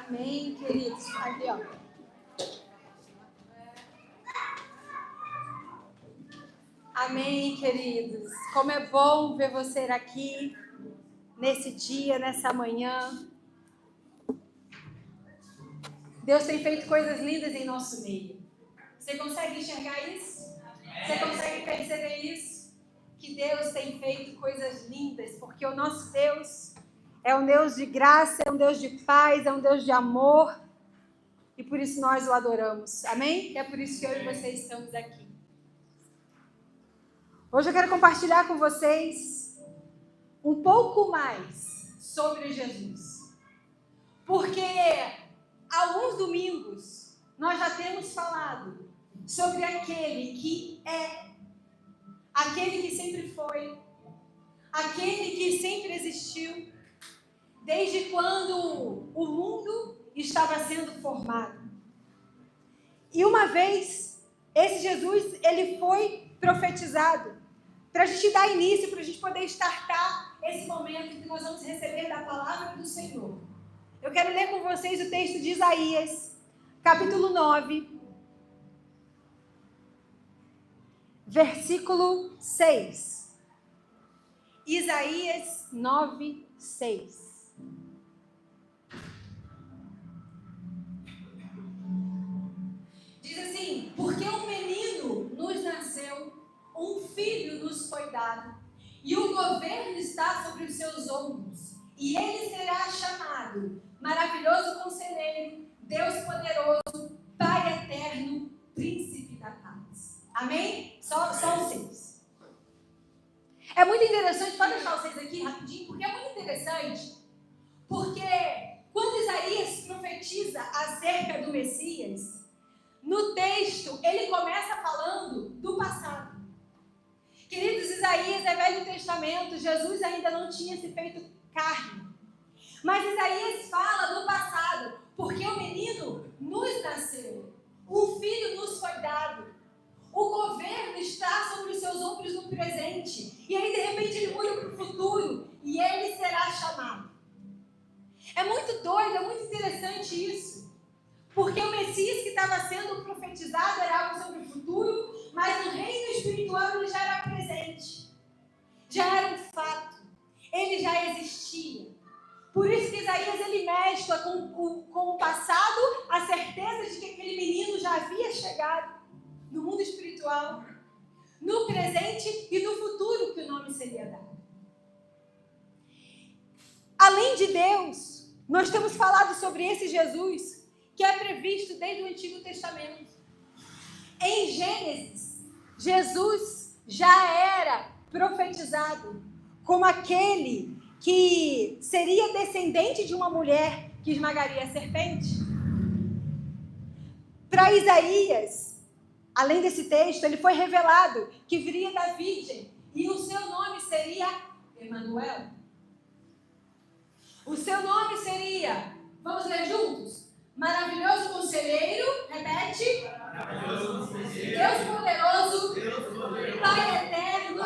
Amém, queridos. Aqui, ó. Amém, queridos. Como é bom ver você aqui nesse dia, nessa manhã. Deus tem feito coisas lindas em nosso meio. Você consegue enxergar isso? Você consegue perceber isso? Que Deus tem feito coisas lindas, porque o nosso Deus é um Deus de graça, é um Deus de paz, é um Deus de amor. E por isso nós o adoramos. Amém? E é por isso que eu e você estamos aqui. Hoje eu quero compartilhar com vocês um pouco mais sobre Jesus. Porque há alguns domingos nós já temos falado sobre aquele que é, aquele que sempre foi, aquele que sempre existiu, desde quando o mundo estava sendo formado. E uma vez, esse Jesus, ele foi profetizado para a gente dar início, para a gente poder startar esse momento que nós vamos receber da palavra do Senhor. Eu quero ler com vocês o texto de Isaías, capítulo 9, versículo 6. Isaías 9, 6. Diz assim: porque um menino nos nasceu, um filho nos foi dado, e o governo está sobre os seus ombros, e ele será chamado Maravilhoso Conselheiro, Deus Poderoso, Pai Eterno, Príncipe da Paz. Amém? Só os 6. É muito interessante, pode deixar vocês aqui rapidinho, porque é muito interessante, porque quando Isaías profetiza acerca do Messias, no texto ele começa falando do passado. Queridos, Isaías é Velho Testamento, Jesus ainda não tinha se feito carne. Mas Isaías fala do passado, porque o menino nos nasceu, um filho nos foi dado, o governo está sobre os seus ombros no presente, e aí de repente ele muda para o futuro, e ele será chamado. É muito doido, é muito interessante isso, porque o Messias que estava sendo profetizado era algo sobre o futuro, mas no reino espiritual ele já era presente, já era um fato, ele já existia. Por isso que Isaías ele mescla com o passado a certeza de que aquele menino já havia chegado no mundo espiritual, no presente e no futuro que o nome seria dado. Além de Deus, nós temos falado sobre esse Jesus que é previsto desde o Antigo Testamento. Em Gênesis, Jesus já era profetizado como aquele que seria descendente de uma mulher que esmagaria a serpente. Para Isaías, além desse texto, ele foi revelado que viria da virgem e o seu nome seria Emanuel. O seu nome seria, vamos ler juntos? Maravilhoso Conselheiro, repete. Maravilhoso Conselheiro, Deus Poderoso, Pai Eterno,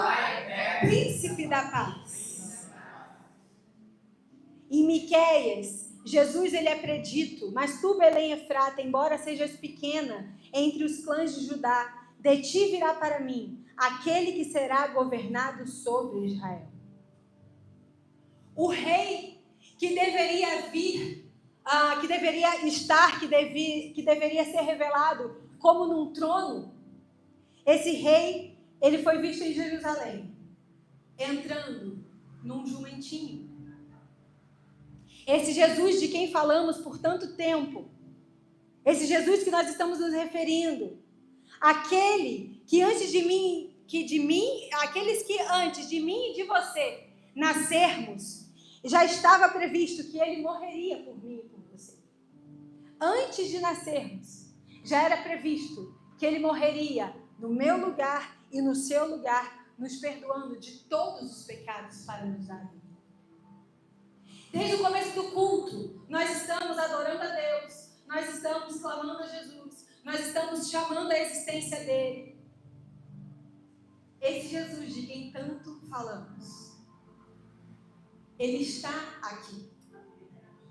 Príncipe da Paz. Em Miqueias, Jesus ele é predito, mas tu, Belém Efrata, embora sejas pequena entre os clãs de Judá, de ti virá para mim aquele que será governado sobre Israel. O rei que deveria vir, que deveria estar, que deveria ser revelado como num trono, esse rei, ele foi visto em Jerusalém, entrando num jumentinho. Esse Jesus de quem falamos por tanto tempo, esse Jesus que nós estamos nos referindo, aquele que antes de mim, aqueles que antes de mim e de você nascermos, já estava previsto que ele morreria por mim e por você. Antes de nascermos, já era previsto que ele morreria no meu lugar e no seu lugar, nos perdoando de todos os pecados para nos dar vida. Desde o começo do culto, nós estamos adorando a Deus, nós estamos clamando a Jesus, nós estamos chamando a existência dele. Esse Jesus de quem tanto falamos, ele está aqui,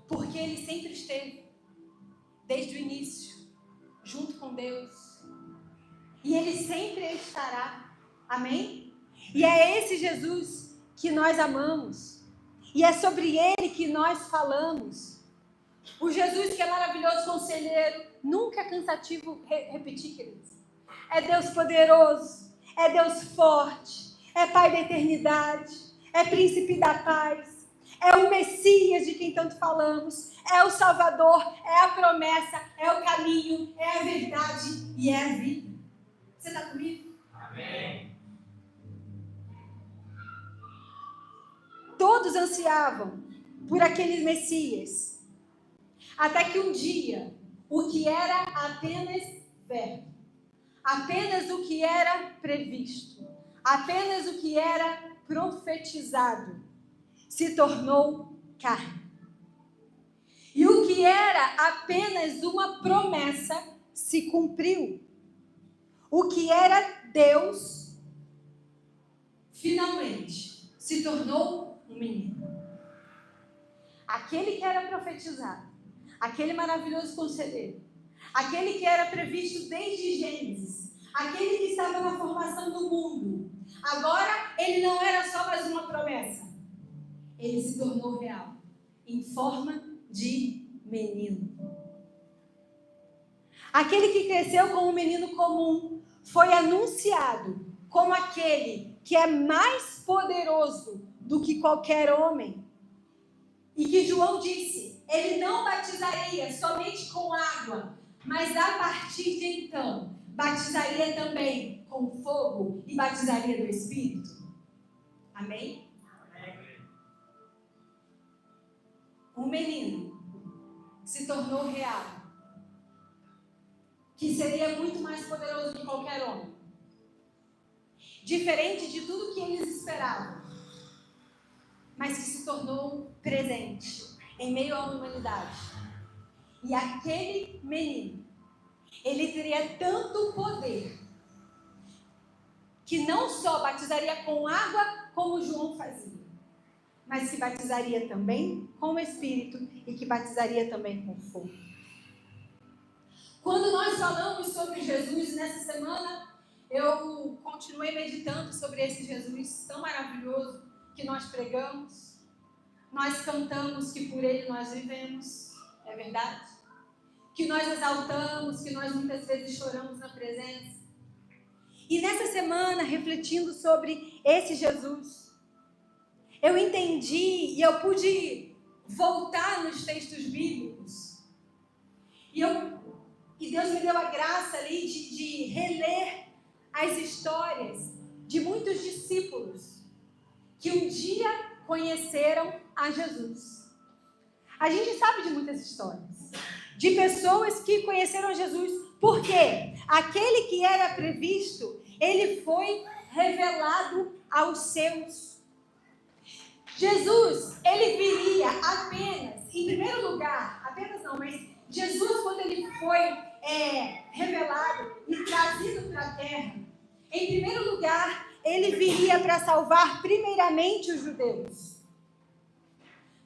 porque ele sempre esteve. desde o início, junto com Deus. E Ele sempre estará. Amém? E é esse Jesus que nós amamos. E é sobre Ele que nós falamos. O Jesus que é maravilhoso conselheiro. Nunca é cansativo repetir, queridos. É Deus poderoso. É Deus forte. É Pai da eternidade. É Príncipe da paz. É o Messias de quem tanto falamos. É o Salvador. É a promessa. É o caminho. É a verdade. E é a vida. Você está comigo? Amém. Todos ansiavam por aquele Messias. Até que um dia, o que era apenas verbo, apenas o que era previsto, apenas o que era profetizado, se tornou carne. E o que era apenas uma promessa se cumpriu. O que era Deus, finalmente, se tornou um menino. Aquele que era profetizado, aquele maravilhoso conselheiro, aquele que era previsto desde Gênesis, aquele que estava na formação do mundo, agora ele não era só mais uma promessa. Ele se tornou real, em forma de menino. Aquele que cresceu como um menino comum foi anunciado como aquele que é mais poderoso do que qualquer homem. E que João disse, ele não batizaria somente com água, mas a partir de então, batizaria também com fogo e batizaria do Espírito. Amém? Um menino se tornou real, que seria muito mais poderoso que qualquer homem. Diferente de tudo que eles esperavam, mas que se tornou presente em meio à humanidade. E aquele menino, ele teria tanto poder, que não só batizaria com água, como João fazia, mas que batizaria também com o Espírito e que batizaria também com fogo. Quando nós falamos sobre Jesus nessa semana, eu continuei meditando sobre esse Jesus tão maravilhoso que nós pregamos. Nós cantamos que por Ele nós vivemos, é verdade? Que nós exaltamos, que nós muitas vezes choramos na presença. E nessa semana, refletindo sobre esse Jesus, eu entendi e eu pude voltar nos textos bíblicos. E Deus me deu a graça ali de reler as histórias de muitos discípulos que um dia conheceram a Jesus. A gente sabe de muitas histórias de pessoas que conheceram Jesus, porque aquele que era previsto, ele foi revelado aos seus. Jesus, ele viria apenas, em primeiro lugar, apenas não, mas Jesus, quando ele foi revelado e trazido para a terra, em primeiro lugar, ele viria para salvar primeiramente os judeus.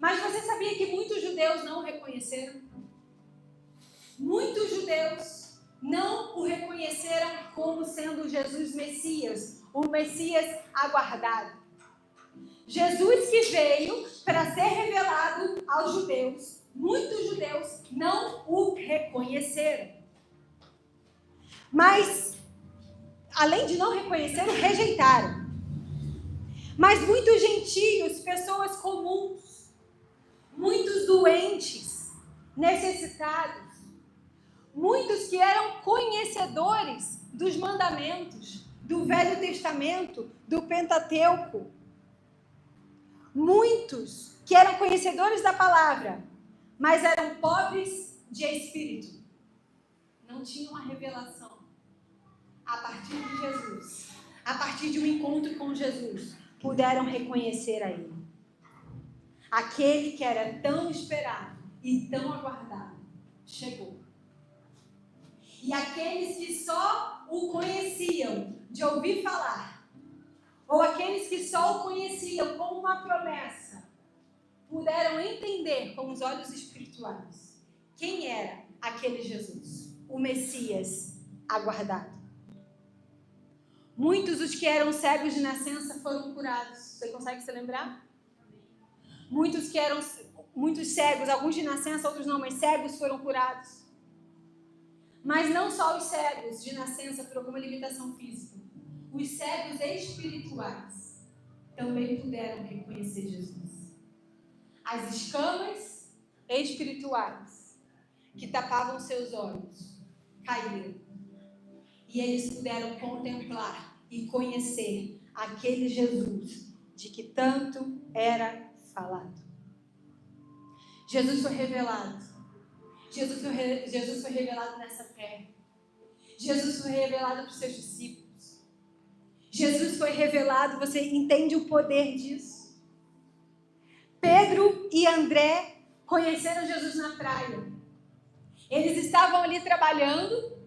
Mas você sabia que muitos judeus não o reconheceram? Muitos judeus não o reconheceram como sendo Jesus Messias, o Messias aguardado. Jesus que veio para ser revelado aos judeus, muitos judeus não o reconheceram. Mas, além de não reconhecer, rejeitaram. Mas muitos gentios, pessoas comuns, muitos doentes, necessitados, muitos que eram conhecedores dos mandamentos, do Velho Testamento, do Pentateuco, muitos que eram conhecedores da palavra, mas eram pobres de espírito, não tinham a revelação. A partir de Jesus, a partir de um encontro com Jesus, puderam reconhecer a Ele. Aquele que era tão esperado e tão aguardado, chegou. E aqueles que só o conheciam de ouvir falar, ou aqueles que só o conheciam como uma promessa, puderam entender com os olhos espirituais quem era aquele Jesus, o Messias aguardado. Muitos dos que eram cegos de nascença foram curados. Você consegue se lembrar? Muitos cegos, alguns de nascença, outros não, mas cegos foram curados. Mas não só os cegos de nascença por alguma limitação física. Os cegos espirituais também puderam reconhecer Jesus. As escamas espirituais que tapavam seus olhos caíram. E eles puderam contemplar e conhecer aquele Jesus de que tanto era falado. Jesus foi revelado. Jesus foi revelado nessa terra. Jesus foi revelado para os seus discípulos. Jesus foi revelado, você entende o poder disso? Pedro e André conheceram Jesus na praia. Eles estavam ali trabalhando,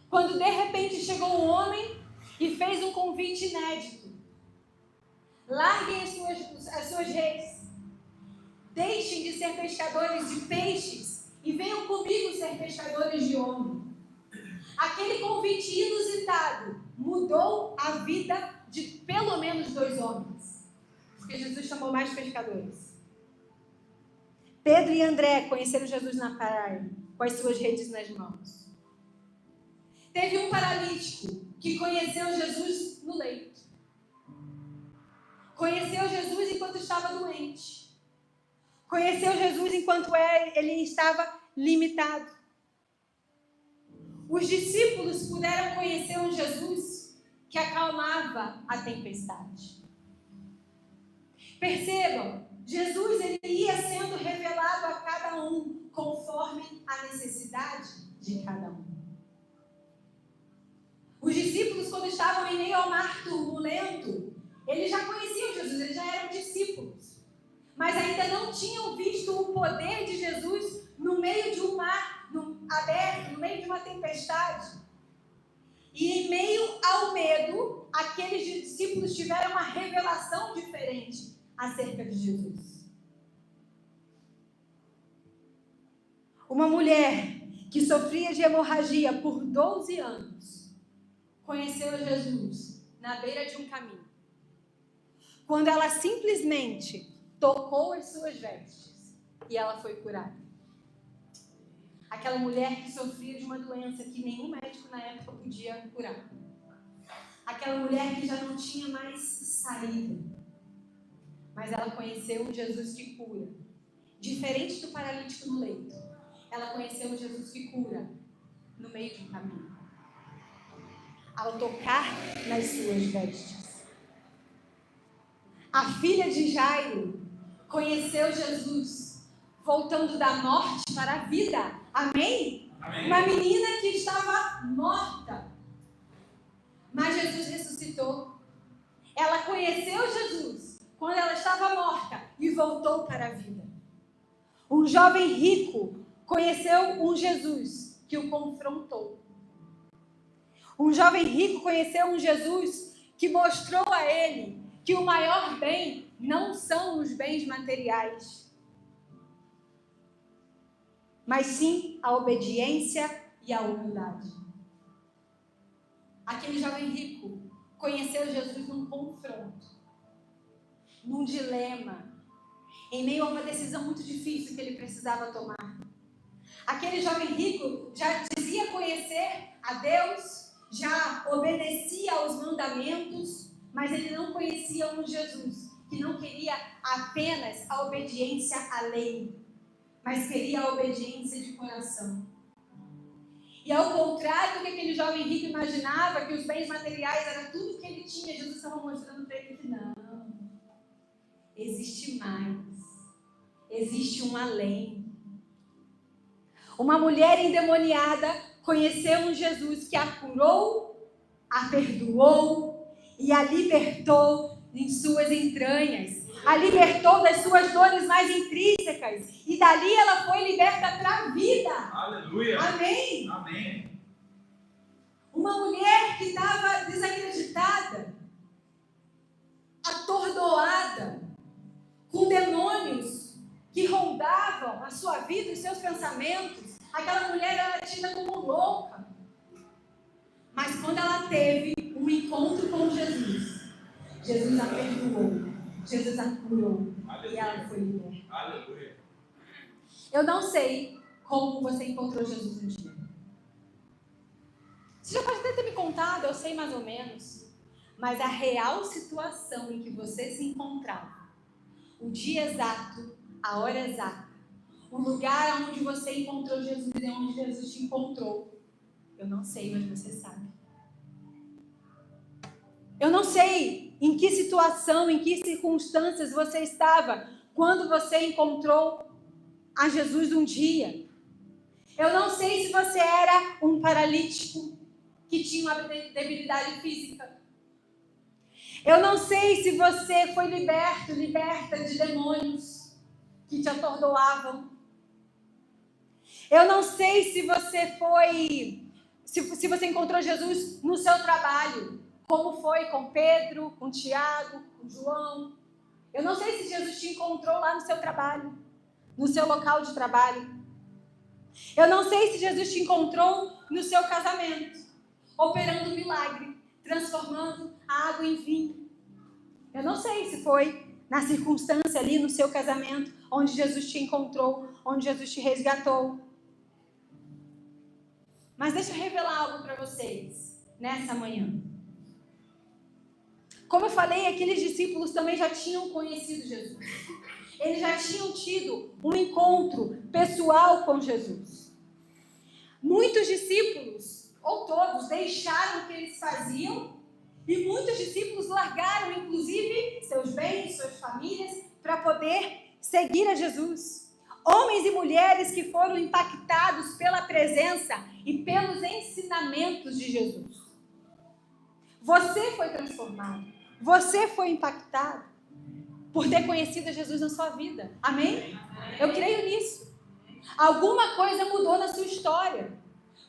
quando de repente chegou um homem e fez um convite inédito. Larguem as suas redes. Deixem de ser pescadores de peixes e venham comigo ser pescadores de homens. Aquele convite inusitado mudou a vida de pelo menos 2 homens. Porque Jesus chamou mais pescadores. Pedro e André conheceram Jesus na praia, com as suas redes nas mãos. Teve um paralítico que conheceu Jesus no leito. Conheceu Jesus enquanto estava doente. Conheceu Jesus enquanto ele estava limitado. Os discípulos puderam conhecer um Jesus que acalmava a tempestade. Percebam, Jesus ele ia sendo revelado a cada um conforme a necessidade de cada um. Os discípulos, quando estavam em meio ao mar turbulento, eles já conheciam Jesus, eles já eram discípulos. Mas ainda não tinham visto o poder de Jesus no meio de um mar aberto, no meio de uma tempestade. E em meio ao medo, aqueles discípulos tiveram uma revelação diferente acerca de Jesus. Uma mulher que sofria de hemorragia por 12 anos conheceu Jesus na beira de um caminho. Quando ela simplesmente tocou as suas vestes e ela foi curada. Aquela mulher que sofria de uma doença que nenhum médico na época podia curar. Aquela mulher que já não tinha mais saída. Mas ela conheceu um Jesus que cura. Diferente do paralítico no leito. Ela conheceu um Jesus que cura no meio de um caminho. Ao tocar nas suas vestes. A filha de Jairo conheceu Jesus voltando da morte para a vida. Amém? Amém? Uma menina que estava morta. Mas Jesus ressuscitou. Ela conheceu Jesus quando ela estava morta e voltou para a vida. Um jovem rico conheceu um Jesus que o confrontou. Um jovem rico conheceu um Jesus que mostrou a ele que o maior bem não são os bens materiais, mas sim a obediência e a humildade. Aquele jovem rico conheceu Jesus num confronto, num dilema, em meio a uma decisão muito difícil que ele precisava tomar. Aquele jovem rico já dizia conhecer a Deus, já obedecia aos mandamentos, mas ele não conhecia um Jesus que não queria apenas a obediência à lei, mas queria a obediência de coração. E ao contrário do que aquele jovem rico imaginava, que os bens materiais eram tudo que ele tinha, Jesus estava mostrando para ele que não. Existe mais. Existe um além. Uma mulher endemoniada conheceu um Jesus que a curou, a perdoou e a libertou em suas entranhas. A libertou das suas dores mais intrínsecas. E dali ela foi liberta para a vida. Aleluia. Amém? Amém. Uma mulher que estava desacreditada, atordoada, com demônios que rondavam a sua vida e os seus pensamentos, aquela mulher era tida como louca. Mas quando ela teve um encontro com Jesus, Jesus a perdoou, Jesus a curou. Aleluia. E ela foi liberta. Aleluia. Eu não sei como você encontrou Jesus um dia. Você já pode até ter me contado, eu sei mais ou menos. Mas a real situação em que você se encontrava, o dia exato, a hora exata, o lugar onde você encontrou Jesus e onde Jesus te encontrou, eu não sei, mas você sabe. Eu não sei em que situação, em que circunstâncias você estava quando você encontrou a Jesus um dia. Eu não sei se você era um paralítico que tinha uma debilidade física. Eu não sei se você foi liberta de demônios que te atordoavam. Eu não sei se você se você encontrou Jesus no seu trabalho, como foi com Pedro, com Tiago, com João. Eu não sei se Jesus te encontrou lá no seu trabalho, no seu local de trabalho. Eu não sei se Jesus te encontrou no seu casamento, operando um milagre, transformando a água em vinho. Eu não sei se foi na circunstância ali no seu casamento, onde Jesus te encontrou, onde Jesus te resgatou. Mas deixa eu revelar algo para vocês nessa manhã. Como eu falei, aqueles discípulos também já tinham conhecido Jesus. Eles já tinham tido um encontro pessoal com Jesus. Muitos discípulos, ou todos, deixaram o que eles faziam e muitos discípulos largaram, inclusive, seus bens, suas famílias, para poder seguir a Jesus. Homens e mulheres que foram impactados pela presença e pelos ensinamentos de Jesus. Você foi transformado. Você foi impactado por ter conhecido Jesus na sua vida. Amém? Eu creio nisso. Alguma coisa mudou na sua história.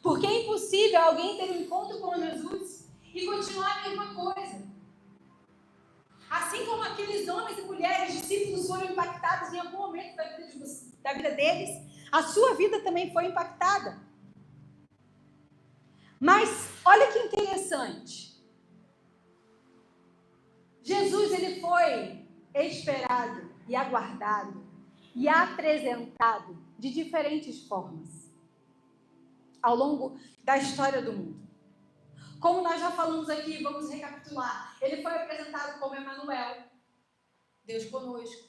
Porque é impossível alguém ter um encontro com Jesus e continuar a mesma coisa. Assim como aqueles homens e mulheres, discípulos, foram impactados em algum momento da vida deles, a sua vida também foi impactada. Mas olha que interessante. Jesus, ele foi esperado e aguardado e apresentado de diferentes formas ao longo da história do mundo. Como nós já falamos aqui, vamos recapitular. Ele foi apresentado como Emanuel, Deus conosco.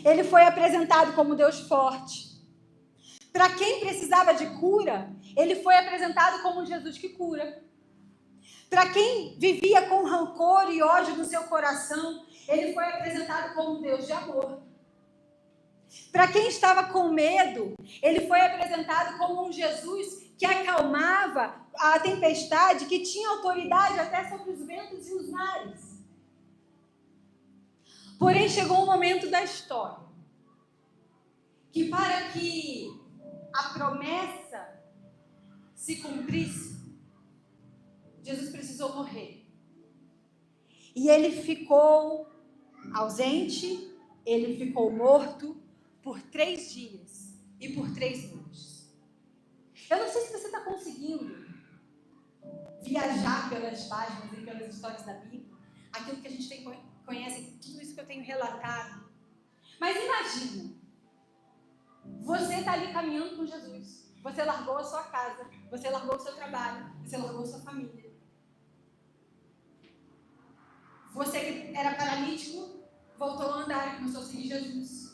Ele foi apresentado como Deus forte. Para quem precisava de cura, ele foi apresentado como Jesus que cura. Para quem vivia com rancor e ódio no seu coração, ele foi apresentado como um Deus de amor. Para quem estava com medo, ele foi apresentado como um Jesus que acalmava a tempestade, que tinha autoridade até sobre os ventos e os mares. Porém, chegou um momento da história que, para que a promessa se cumprisse, Jesus precisou morrer. E ele ficou ausente, ele ficou morto por 3 dias e por 3 noites. Eu não sei se você está conseguindo viajar pelas páginas e pelas histórias da Bíblia, aquilo que a gente conhece, tudo isso que eu tenho relatado. Mas imagina, você está ali caminhando com Jesus. Você largou a sua casa, você largou o seu trabalho, você largou a sua família. Você que era paralítico, voltou a andar e começou a seguir Jesus.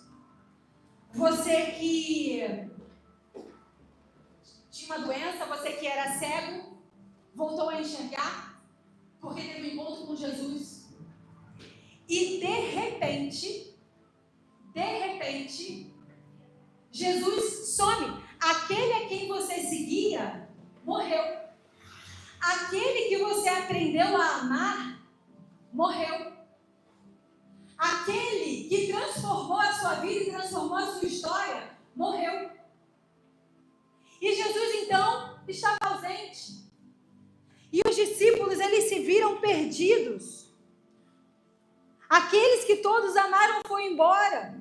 Você que tinha uma doença, você que era cego, voltou a enxergar, porque teve um encontro com Jesus. E de repente, Jesus some. Aquele a quem você seguia, morreu. Aquele que você aprendeu a amar, morreu. Aquele que transformou a sua vida e transformou a sua história, morreu. E Jesus, então, estava ausente. E os discípulos, eles se viram perdidos. Aqueles que todos amaram foram embora.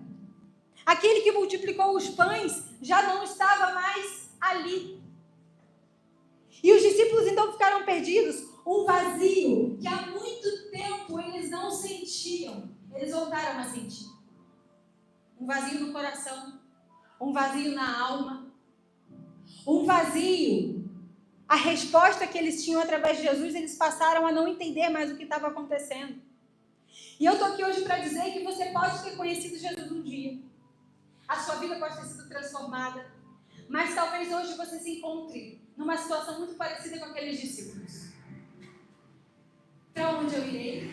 Aquele que multiplicou os pães já não estava mais ali. E os discípulos então ficaram perdidos. Um vazio que há muito tempo eles não sentiam. Eles voltaram a sentir. Um vazio no coração. Um vazio na alma. Um vazio. A resposta que eles tinham através de Jesus, eles passaram a não entender mais o que estava acontecendo. E eu estou aqui hoje para dizer que você pode ter conhecido Jesus um dia. A sua vida pode ter sido transformada. Mas talvez hoje você se encontre numa situação muito parecida com aqueles discípulos. Para onde eu irei?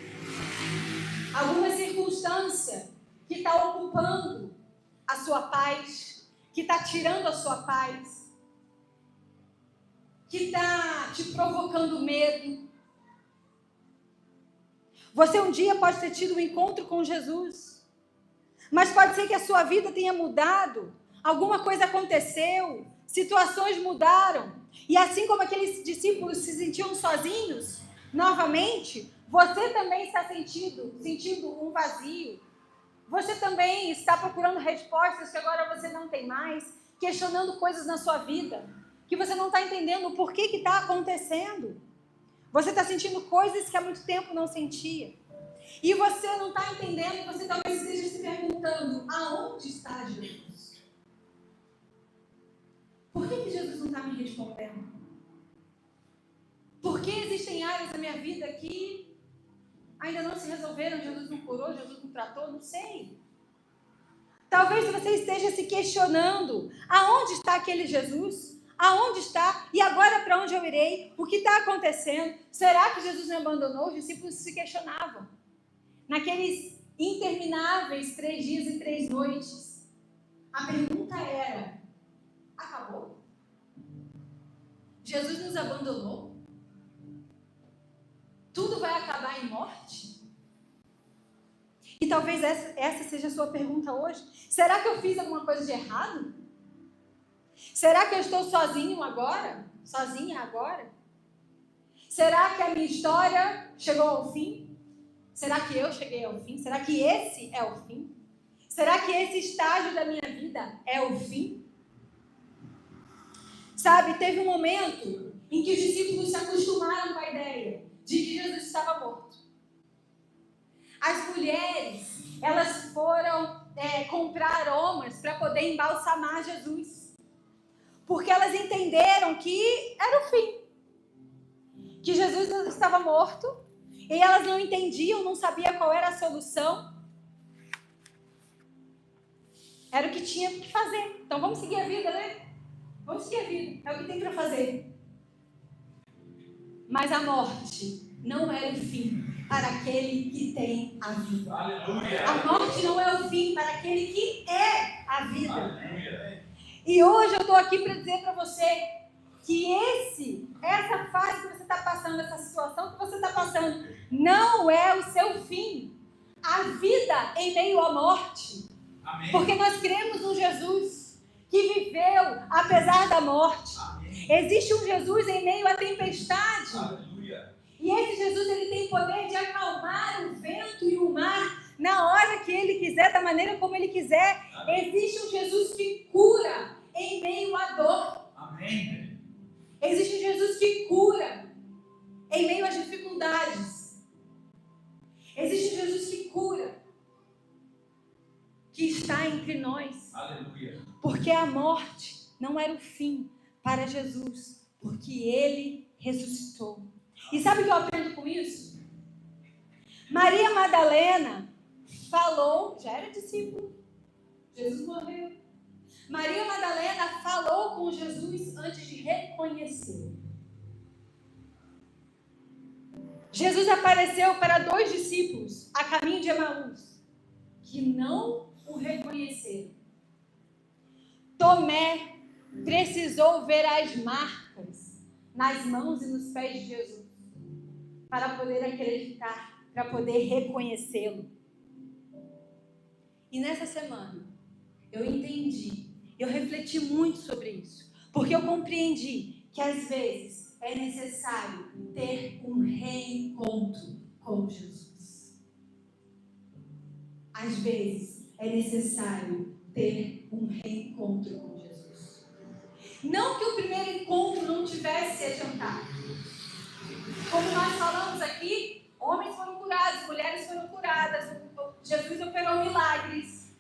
Alguma circunstância que está ocupando a sua paz, que está tirando a sua paz, que está te provocando medo. Você um dia pode ter tido um encontro com Jesus, mas pode ser que a sua vida tenha mudado, alguma coisa aconteceu, situações mudaram, e assim como aqueles discípulos se sentiam sozinhos, novamente, você também está sentindo um vazio. Você também está procurando respostas que agora você não tem mais, questionando coisas na sua vida, que você não está entendendo o porquê que está acontecendo. Você está sentindo coisas que há muito tempo não sentia. E você não está entendendo, você talvez esteja se perguntando, aonde está Jesus? Por que Jesus não está me respondendo? Por que existem áreas da minha vida que ainda não se resolveram, Jesus não curou, Jesus não tratou, não sei. Talvez você esteja se questionando, aonde está aquele Jesus? Aonde está? E agora para onde eu irei? O que está acontecendo? Será que Jesus me abandonou? Os discípulos se questionavam. Naqueles intermináveis 3 dias e 3 noites, a pergunta era, acabou? Jesus nos abandonou? Tudo vai acabar em morte? E talvez essa seja a sua pergunta hoje. Será que eu fiz alguma coisa de errado? Será que eu estou sozinho agora? Sozinha agora? Será que a minha história chegou ao fim? Será que eu cheguei ao fim? Será que esse é o fim? Será que esse estágio da minha vida é o fim? Sabe, teve um momento em que os discípulos se acostumaram com a ideia de que Jesus estava morto. As mulheres, elas foram comprar aromas para poder embalsamar Jesus. Porque elas entenderam que era o fim. Que Jesus estava morto. E elas não entendiam, não sabiam qual era a solução. Era o que tinha que fazer. Então vamos seguir a vida, né? Vamos seguir a vida. É o que tem para fazer. Mas a morte não é o fim para aquele que tem a vida. Aleluia. A morte não é o fim para aquele que é a vida. Aleluia. E hoje eu estou aqui para dizer para você que essa fase que você está passando, essa situação que você está passando, não é o seu fim. A vida em meio à morte. Amém. Porque nós cremos num Jesus que viveu apesar da morte. Amém. Existe um Jesus em meio à tempestade. Aleluia. E esse Jesus, ele tem poder de acalmar o vento e o mar na hora que ele quiser, da maneira como ele quiser. Amém. Existe um Jesus que cura em meio à dor. Amém. Existe um Jesus que cura em meio às dificuldades. Existe um Jesus que cura, que está entre nós. Aleluia. Porque a morte não era o fim para Jesus, porque ele ressuscitou. E sabe o que eu aprendo com isso? Maria Madalena falou, já era discípulo, Jesus morreu. Maria Madalena falou com Jesus antes de reconhecê-lo. Jesus apareceu para 2 discípulos a caminho de Emaús, que não o reconheceram. Tomé precisou ver as marcas nas mãos e nos pés de Jesus para poder acreditar, para poder reconhecê-lo. E nessa semana eu entendi, eu refleti muito sobre isso, porque eu compreendi que às vezes é necessário ter um reencontro com Jesus. Às vezes é necessário ter um reencontro com Jesus. Não que o primeiro encontro não tivesse adiantado. Como nós falamos aqui, homens foram curados, mulheres foram curadas, Jesus operou milagres.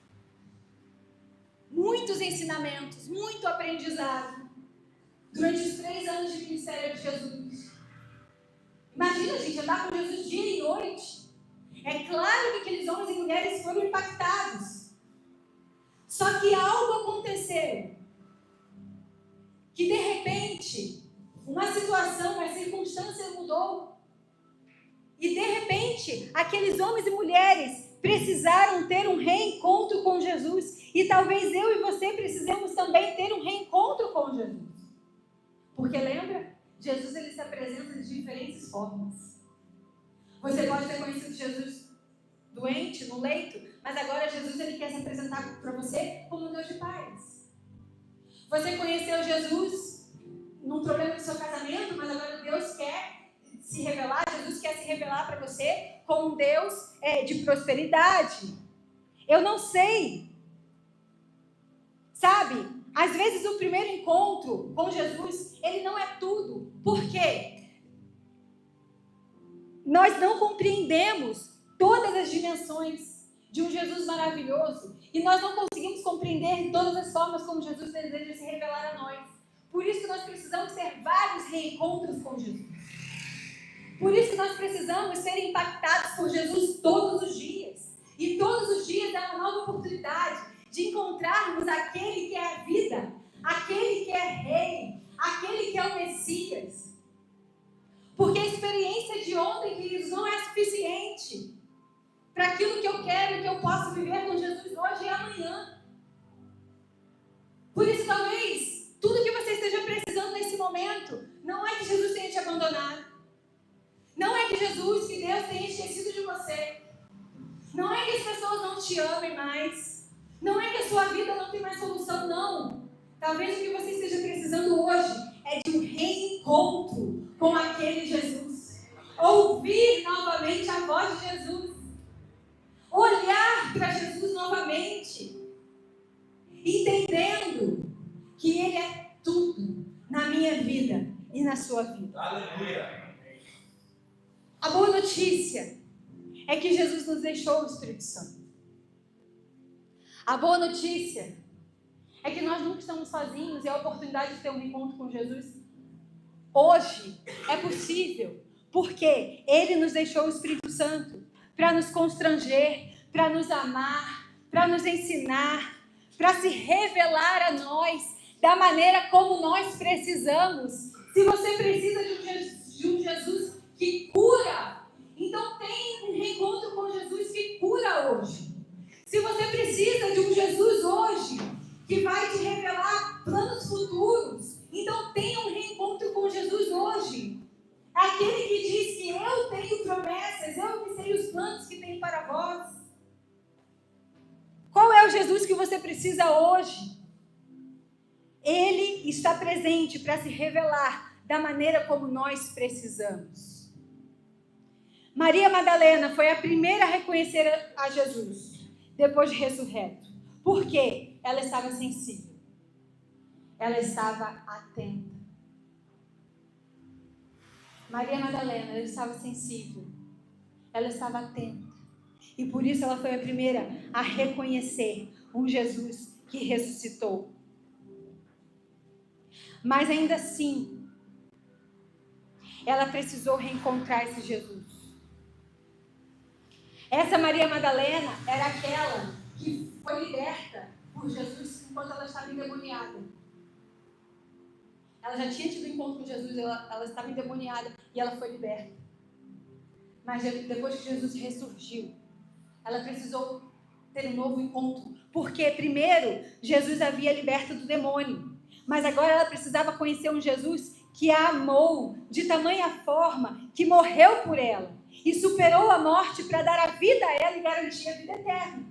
Muitos ensinamentos, muito aprendizado durante os 3 anos de ministério de Jesus. Imagina, gente, andar com Jesus dia e noite. É claro que aqueles homens e mulheres foram impactados. Só que algo aconteceu. Que de repente, uma situação, uma circunstância mudou. E de repente, aqueles homens e mulheres precisaram ter um reencontro com Jesus. E talvez eu e você precisemos também ter um reencontro com Jesus. Porque lembra? Jesus ele se apresenta de diferentes formas. Você pode ter conhecido Jesus doente, no leito, mas agora Jesus ele quer se apresentar para você como um Deus de paz. Você conheceu Jesus num problema do seu casamento, mas agora Deus quer se revelar, Jesus quer se revelar para você como um Deus de prosperidade. Eu não sei. Sabe? Às vezes o primeiro encontro com Jesus, ele não é tudo. Por quê? Nós não compreendemos todas as dimensões de um Jesus maravilhoso e nós não conseguimos compreender todas as formas como Jesus deseja se revelar a nós. Por isso que nós precisamos ter vários reencontros com Jesus. Por isso que nós precisamos ser impactados por Jesus todos os dias. E todos os dias é uma nova oportunidade de encontrarmos aquele que é a vida, aquele que é rei, aquele que é o Messias. Porque a experiência de ontem, queridos, não é suficiente para aquilo que eu quero e que eu posso viver com Jesus hoje e amanhã. Por isso, talvez, tudo que você esteja precisando nesse momento, não é que Jesus tenha te abandonado. Não é que Jesus, que Deus tenha esquecido de você. Não é que as pessoas não te amem mais. Não é que a sua vida não tem mais solução, não. Talvez o que você esteja precisando hoje é de um reencontro com aquele Jesus. Ouvir novamente a voz de Jesus. Olhar para Jesus novamente. Entendendo que Ele é tudo na minha vida e na sua vida. Aleluia. A boa notícia é que Jesus nos deixou o Espírito Santo. A boa notícia é que nós nunca estamos sozinhos e a oportunidade de ter um encontro com Jesus hoje é possível, porque Ele nos deixou o Espírito Santo para nos constranger, para nos amar, para nos ensinar, para se revelar a nós da maneira como nós precisamos. Se você precisa de um Jesus que cura, então tem um reencontro com Jesus que cura hoje. Se você precisa de um Jesus hoje que vai te revelar planos futuros, então tenha um reencontro com Jesus hoje. Aquele que diz que eu tenho promessas, eu que sei os planos que tenho para vós. Qual é o Jesus que você precisa hoje? Ele está presente para se revelar da maneira como nós precisamos. Maria Madalena foi a primeira a reconhecer a Jesus, depois de ressurreto. Por quê? Ela estava sensível. Ela estava atenta. Maria Madalena, ela estava sensível. Ela estava atenta. E por isso ela foi a primeira a reconhecer um Jesus que ressuscitou. Mas ainda assim, ela precisou reencontrar esse Jesus. Essa Maria Madalena era aquela que foi liberta por Jesus enquanto ela estava endemoniada. Ela já tinha tido um encontro com Jesus, ela estava endemoniada e ela foi liberta. Mas depois que Jesus ressurgiu, ela precisou ter um novo encontro. Porque primeiro, Jesus havia liberto do demônio. Mas agora ela precisava conhecer um Jesus que a amou de tamanha forma que morreu por ela. E superou a morte para dar a vida a ela e garantir a vida eterna.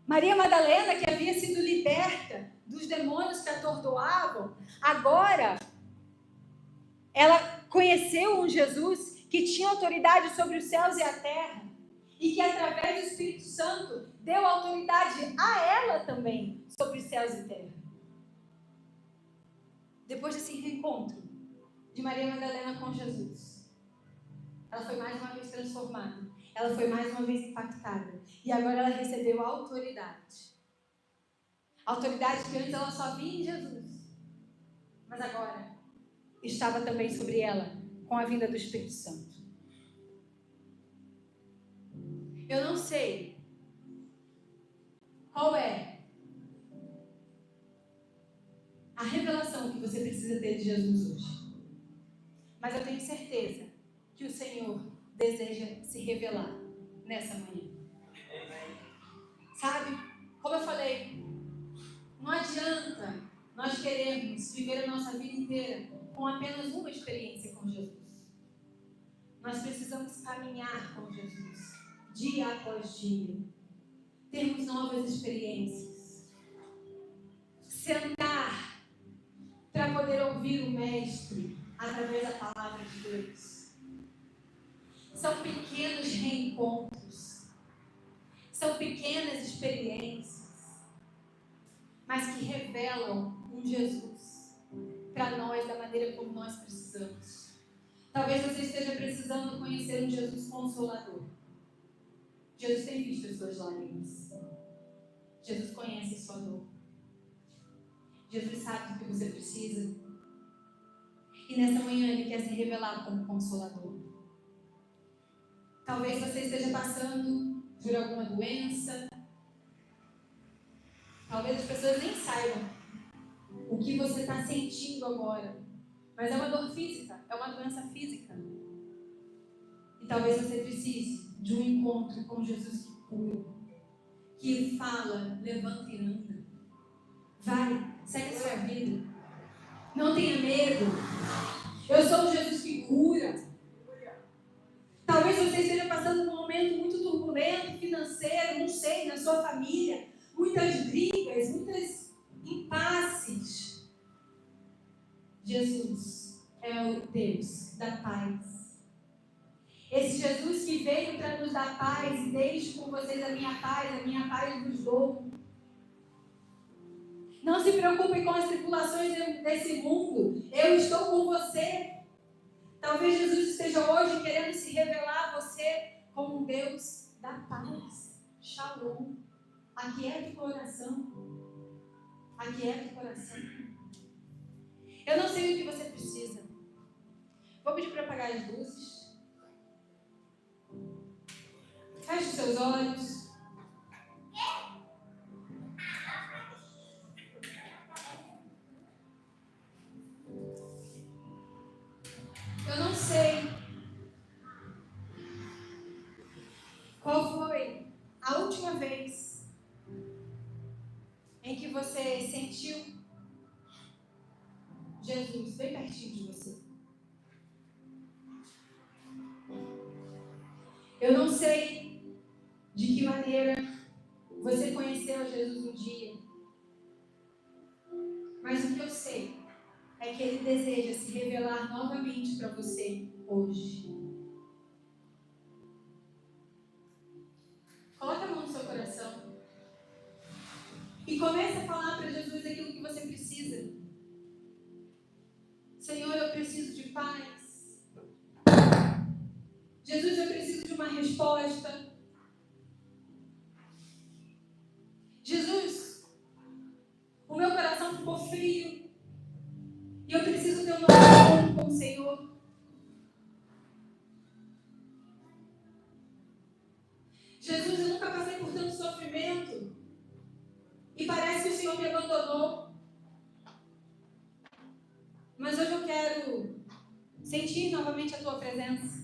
Maria Madalena, que havia sido liberta dos demônios que a atordoavam, agora ela conheceu um Jesus que tinha autoridade sobre os céus e a terra. e que através do Espírito Santo deu autoridade a ela também sobre os céus e terra. Depois desse reencontro de Maria Madalena com Jesus, ela foi mais uma vez transformada, ela foi mais uma vez impactada, e agora ela recebeu autoridade. Autoridade que antes ela só via em Jesus, mas agora estava também sobre ela com a vinda do Espírito Santo. Eu não sei qual é a revelação que você precisa ter de Jesus hoje, mas eu tenho certeza que o Senhor deseja se revelar nessa manhã. Sabe? Como eu falei, não adianta nós querermos viver a nossa vida inteira com apenas uma experiência com Jesus. Nós precisamos caminhar com Jesus, dia após dia. Termos novas experiências. Sentar para poder ouvir o Mestre através da palavra de Deus. São pequenos reencontros. São pequenas experiências, mas que revelam um Jesus para nós da maneira como nós precisamos. Talvez você esteja precisando conhecer um Jesus consolador. Jesus tem visto as suas lágrimas. Jesus conhece a sua dor. Jesus sabe do que você precisa. E nessa manhã Ele quer se revelar como consolador. Talvez você esteja passando por alguma doença. Talvez as pessoas nem saibam o que você está sentindo agora. Mas é uma dor física, é uma doença física. E talvez você precise de um encontro com Jesus que cura, que fala, levanta e anda. Vai, segue a sua vida. Não tenha medo. Eu sou o Jesus que cura. Talvez você esteja passando por um momento muito turbulento, financeiro, não sei, na sua família. Muitas brigas, muitas impasses. Jesus é o Deus da paz. Esse Jesus que veio para nos dar paz, e deixo com vocês a minha paz vos dou. Não se preocupem com as tribulações desse mundo, eu estou com você. Talvez Jesus esteja hoje querendo se revelar a você como um Deus da paz. Shalom. Aquieta o coração. Aquieta o coração. Eu não sei o que você precisa. Vou pedir para apagar as luzes. Feche os seus olhos. Eu não sei qual foi a última vez em que você sentiu Jesus bem pertinho de você. Eu não sei de que maneira você conheceu Jesus um dia, mas o que eu sei é que Ele deseja se revelar novamente para você hoje. Coloque a mão no seu coração e comece a falar para Jesus aquilo que você precisa. Senhor, eu preciso de paz. Jesus, eu preciso de uma resposta. Jesus, o meu coração ficou frio e eu preciso ter um novo encontro com o Senhor. Jesus, eu nunca passei por tanto sofrimento e parece que o Senhor me abandonou. Mas hoje eu quero sentir novamente a Tua presença.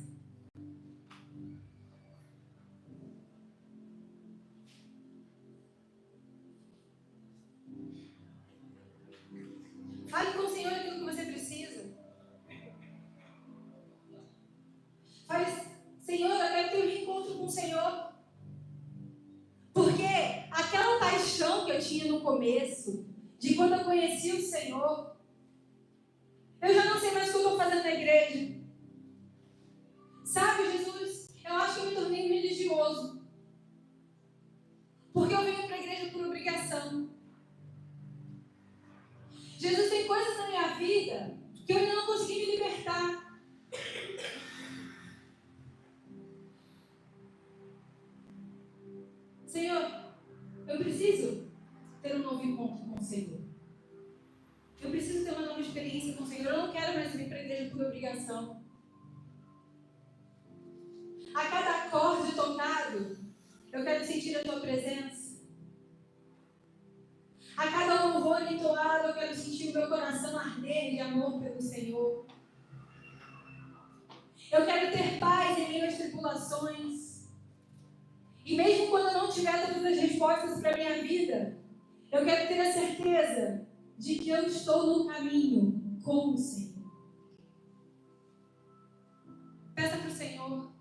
Fale com o Senhor aquilo que você precisa. Fale, Senhor, eu quero ter um reencontro com o Senhor. Porque aquela paixão que eu tinha no começo, de quando eu conheci o Senhor, eu já não sei mais o que eu estou fazendo na igreja. Sabe, Jesus, eu acho que eu me tornei religioso. igreja por obrigação. Jesus, tem coisas na minha vida que eu ainda não consegui me libertar. Senhor, eu preciso ter um novo encontro com o Senhor. Eu preciso ter uma nova experiência com o Senhor. Eu não quero mais vir para a igreja por obrigação. A cada acorde tocado, eu quero sentir a Tua presença. A cada louvor entoado, eu quero sentir o meu coração arder de amor pelo Senhor. Eu quero ter paz em meio às tribulações. E mesmo quando eu não tiver todas as respostas para a minha vida, eu quero ter a certeza de que eu estou no caminho com o Senhor. Peça para o Senhor.